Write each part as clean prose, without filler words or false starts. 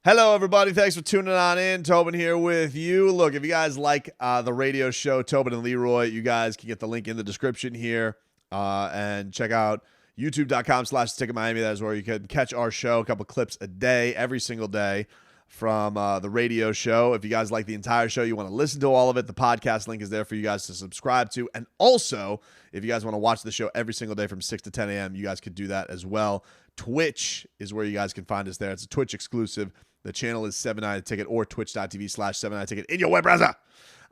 Hello, everybody. Thanks for tuning on in. Tobin here with you. Look, if you guys like the radio show, Tobin and Leroy, you guys can get the link in the description here and check out youtube.com/TicketMiami. That is where you can catch our show, a couple clips a day, every single day from the radio show. If you guys like the entire show, you want to listen to all of it, the podcast link is there for you guys to subscribe to. And also, if you guys want to watch the show every single day from 6 to 10 a.m., you guys could do that as well. Twitch is where you guys can find us there. It's a Twitch exclusive. The channel is 790ticket or twitch.tv/790ticket in your web browser.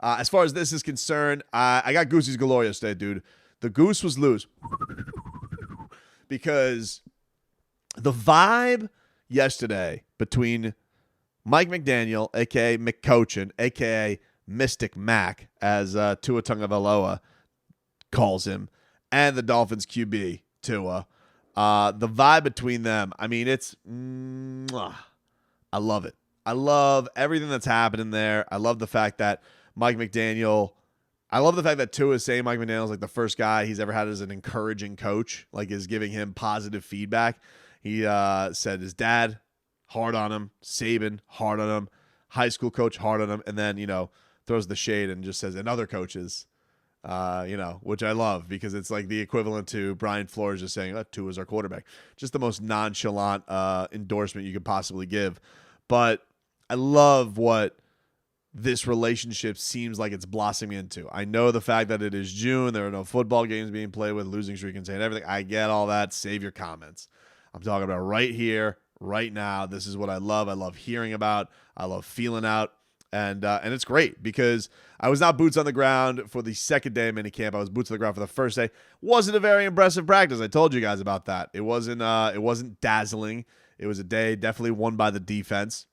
As far as this is concerned, I got Goosey's galore yesterday, dude. The goose was loose. Because the vibe yesterday between Mike McDaniel, a.k.a. McCochin, a.k.a. Mystic Mac, as Tua Tagovailoa calls him, and the Dolphins QB, Tua. The vibe between them, I mean, it's... I love it. I love everything that's happening there. I love the fact that Tua is saying Mike McDaniel is like the first guy he's ever had as an encouraging coach, like is giving him positive feedback. He said his dad, hard on him, Saban, hard on him, high school coach, hard on him, and then, throws the shade and just says, and other coaches, which I love because it's like the equivalent to Brian Flores just saying, Tua is our quarterback. Just the most nonchalant endorsement you could possibly give. But I love what this relationship seems like it's blossoming into. I know the fact that it is June, there are no football games being played with, losing streak and saying everything. I get all that. Save your comments. I'm talking about right here, right now. This is what I love. I love hearing about. I love feeling out. And it's great because I was not boots on the ground for the second day of minicamp. I was boots on the ground for the first day. Wasn't a very impressive practice. I told you guys about that. It wasn't dazzling. It was a day definitely won by the defense,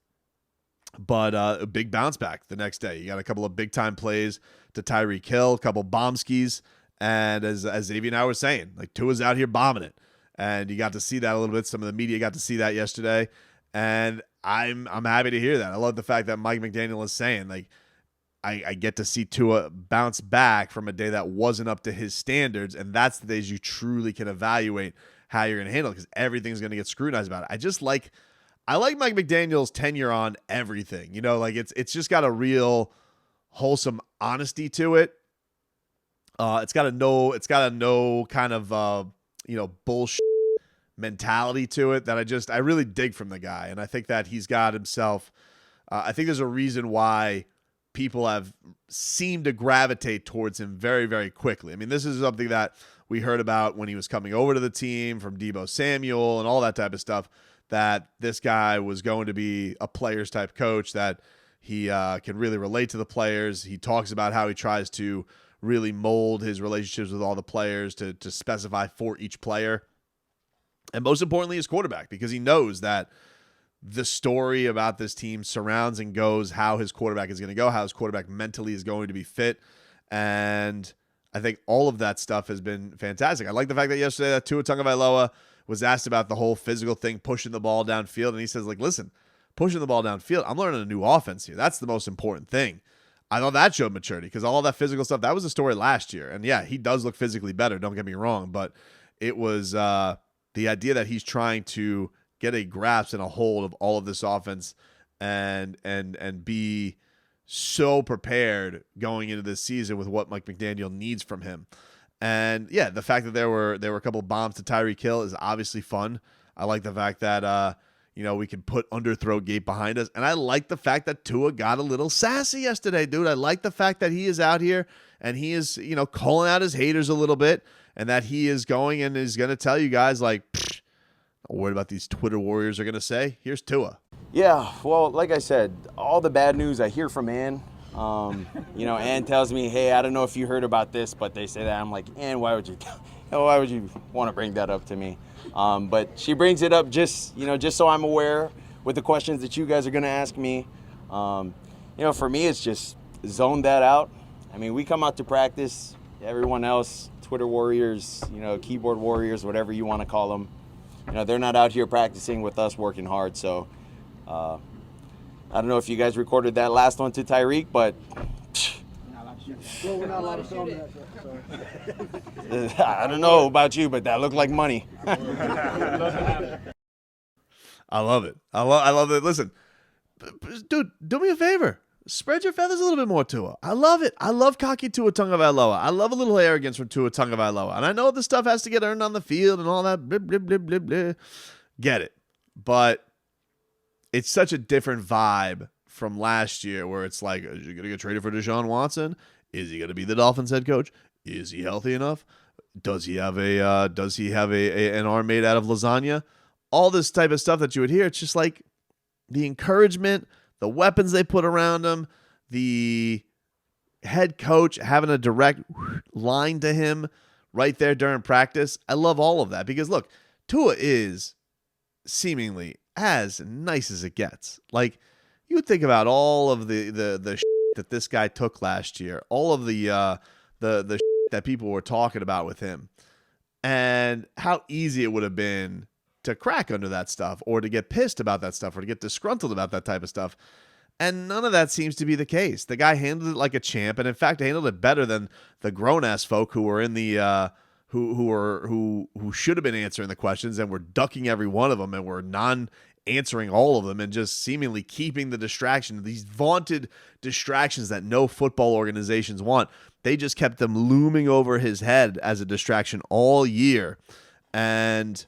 but a big bounce back the next day. You got a couple of big-time plays to Tyreek Hill, a couple bomb skis, and as Xavier and I were saying, like Tua's out here bombing it, and you got to see that a little bit. Some of the media got to see that yesterday, and I'm happy to hear that. I love the fact that Mike McDaniel is saying, like, I get to see Tua bounce back from a day that wasn't up to his standards, and that's the days you truly can evaluate how you're going to handle it because everything's going to get scrutinized about it. I like Mike McDaniel's tenure on everything. It's just got a real wholesome honesty to it. It's got a no kind of bullshit mentality to it that I really dig from the guy, and I think that he's got himself. I think there's a reason why people have seemed to gravitate towards him very, very quickly. I mean, this is something that we heard about when he was coming over to the team from Deebo Samuel and all that type of stuff, that this guy was going to be a players type coach, that he can really relate to the players. He talks about how he tries to really mold his relationships with all the players to specify for each player. And most importantly, his quarterback, because he knows that the story about this team surrounds and goes how his quarterback is going to go, how his quarterback mentally is going to be fit. And I think all of that stuff has been fantastic. I like the fact that yesterday that Tua Tagovailoa was asked about the whole physical thing, pushing the ball downfield, and he says, like, listen, pushing the ball downfield, I'm learning a new offense here. That's the most important thing. I thought that showed maturity because all that physical stuff, that was the story last year. And yeah, he does look physically better, don't get me wrong, but it was the idea that he's trying to get a grasp and a hold of all of this offense and be so prepared going into this season with what Mike McDaniel needs from him. And yeah, the fact that there were a couple of bombs to Tyreek Hill is obviously fun. I like the fact that we can put underthrow gate behind us, and I like the fact that Tua got a little sassy yesterday, dude. I like the fact that he is out here and he is calling out his haters a little bit, and that he is going and is going to tell you guys, like, not worried about these Twitter warriors are going to say. Here's Tua. Yeah, well, like I said, all the bad news I hear from Ann. Ann tells me, hey, I don't know if you heard about this, but they say that. I'm like, Ann, why would you want to bring that up to me? But she brings it up just so I'm aware with the questions that you guys are going to ask me. For me, it's just zone that out. I mean, we come out to practice. Everyone else, Twitter warriors, keyboard warriors, whatever you want to call them, they're not out here practicing with us working hard. So I don't know if you guys recorded that last one to Tyreek, but Well, we're not allowed to film that. So. I don't know about you, but that looked like money. I love it. I love it. Listen, dude, do me a favor. Spread your feathers a little bit more, Tua. I love it. I love cocky Tua Tagovailoa. I love a little arrogance from Tua Tagovailoa. And I know this stuff has to get earned on the field and all that. Blah, blah, blah, blah, blah. Get it. But it's such a different vibe from last year where it's like, is he going to get traded for Deshaun Watson? Is he going to be the Dolphins head coach? Is he healthy enough? Does he have an arm made out of lasagna? All this type of stuff that you would hear. It's just like the encouragement, the weapons they put around him, the head coach having a direct line to him right there during practice. I love all of that because, look, Tua is seemingly as nice as it gets. Like, you would think about all of the that this guy took last year, all of the that people were talking about with him, and how easy it would have been to crack under that stuff or to get pissed about that stuff or to get disgruntled about that type of stuff. And none of that seems to be the case. The guy handled it like a champ, and in fact, handled it better than the grown-ass folk who were in the who should have been answering the questions and were ducking every one of them and were non-answering all of them and just seemingly keeping the distraction, these vaunted distractions that no football organizations want. They just kept them looming over his head as a distraction all year. And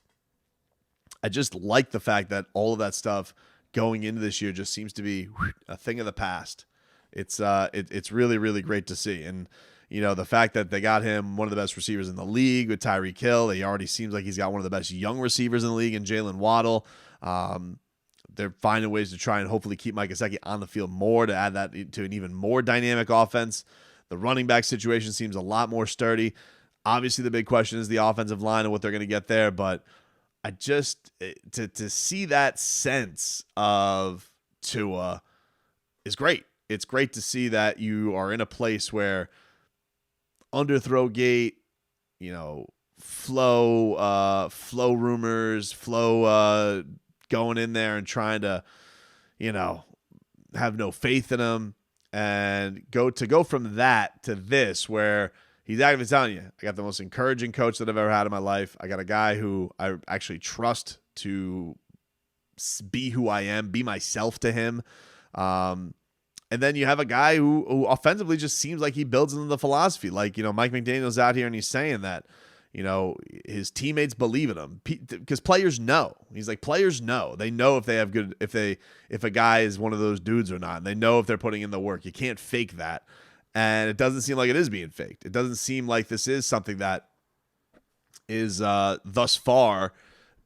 I just like the fact that all of that stuff going into this year just seems to be a thing of the past. It's really, really great to see. And, you know, the fact that they got him one of the best receivers in the league with Tyreek Hill, he already seems like he's got one of the best young receivers in the league in Jalen Waddle. They're finding ways to try and hopefully keep Mike Gesicki on the field more to add that to an even more dynamic offense. The running back situation seems a lot more sturdy. Obviously, the big question is the offensive line and what they're going to get there, but I just to see that sense of Tua is great. It's great to see that you are in a place where underthrow gate, you know, flow rumors, going in there and trying to, you know, have no faith in him, and go from that to this where he's actively telling you, I got the most encouraging coach that I've ever had in my life. I got a guy who I actually trust to be who I am, be myself to him. And then you have a guy who offensively just seems like he builds into the philosophy. Like, you know, Mike McDaniel's out here and he's saying that, you know, his teammates believe in him because players know. He's like, players know. They know if they have good, if a guy is one of those dudes or not. And they know if they're putting in the work. You can't fake that. And it doesn't seem like it is being faked. It doesn't seem like this is something that is thus far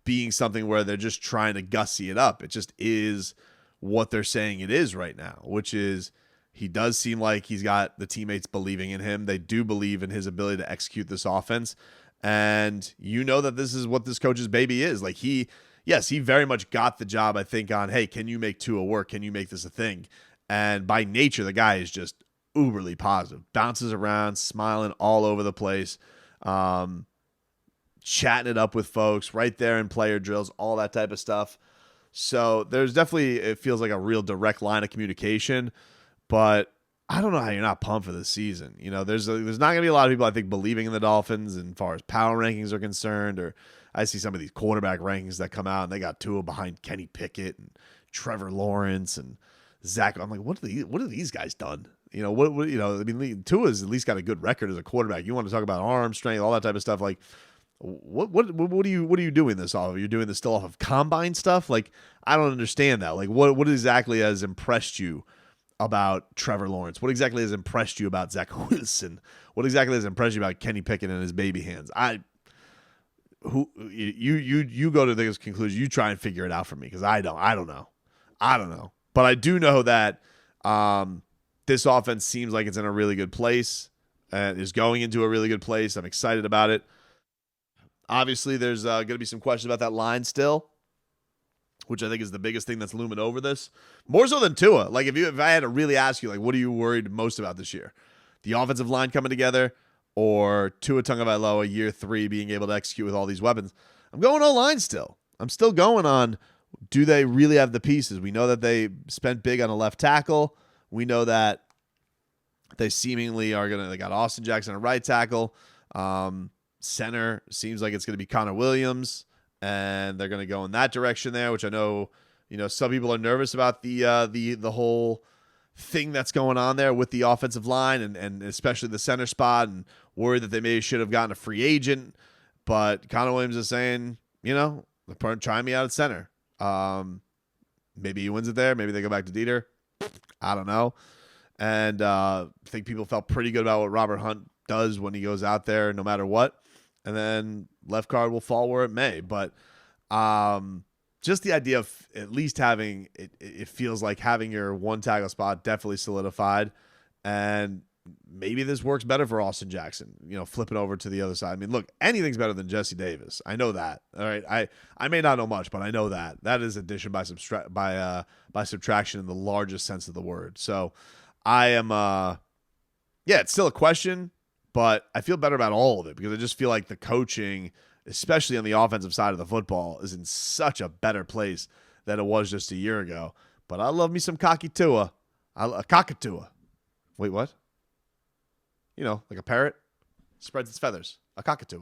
being something where they're just trying to gussy it up. It just is what they're saying it is right now, which is he does seem like he's got the teammates believing in him. They do believe in his ability to execute this offense. And you know that this is what this coach's baby is. Like he very much got the job, I think, on, hey, can you make Tua work? Can you make this a thing? And by nature, the guy is just uberly positive, bounces around, smiling all over the place, chatting it up with folks right there in player drills, all that type of stuff. So there's definitely, it feels like a real direct line of communication, but I don't know how you're not pumped for this season. You know, there's not going to be a lot of people, I think, believing in the Dolphins as far as power rankings are concerned, or I see some of these quarterback rankings that come out and they got Tua behind Kenny Pickett and Trevor Lawrence and Zach. I'm like, what have these guys done? You know, what you know, I mean, Tua's at least got a good record as a quarterback. You want to talk about arm strength, all that type of stuff. Like, what are you doing this off of? You're doing this still off of combine stuff? Like, I don't understand that. Like, what exactly has impressed you about Trevor Lawrence? What exactly has impressed you about Zach Wilson? What exactly has impressed you about Kenny Pickett and his baby hands? You go to this conclusion. You try and figure it out for me because I don't know. But I do know that this offense seems like it's in a really good place and is going into a really good place. I'm excited about it. Obviously, there's going to be some questions about that line still, which I think is the biggest thing that's looming over this. More so than Tua. Like, if I had to really ask you, like, what are you worried most about this year? The offensive line coming together or Tua Tagovailoa year 3 being able to execute with all these weapons? I'm going O-line still. I'm still going on, do they really have the pieces? We know that they spent big on a left tackle. We know that they seemingly are they got Austin Jackson at right tackle. Center seems like it's going to be Connor Williams, and they're going to go in that direction there, which I know Some people are nervous about the whole thing that's going on there with the offensive line and especially the center spot, and worried that they maybe should have gotten a free agent. But Connor Williams is saying, they're trying me out at center. Maybe he wins it there. Maybe they go back to Dieter. I don't know. And I think people felt pretty good about what Robert Hunt does when he goes out there, no matter what. And then left guard will fall where it may. But just the idea of at least having it feels like having your one tackle spot definitely solidified. And maybe this works better for Austin Jackson, flipping over to the other side. I mean, look, anything's better than Jesse Davis. I know that. All right. I may not know much, but I know that. That is addition by subtraction in the largest sense of the word. So I am it's still a question, but I feel better about all of it because I just feel like the coaching, especially on the offensive side of the football, is in such a better place than it was just a year ago. But I love me some cocky Tua. A cockatoo. Wait, what? Like a parrot spreads its feathers. A cockatoo.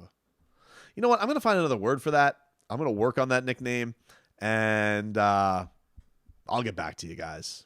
You know what? I'm going to find another word for that. I'm going to work on that nickname, and I'll get back to you guys.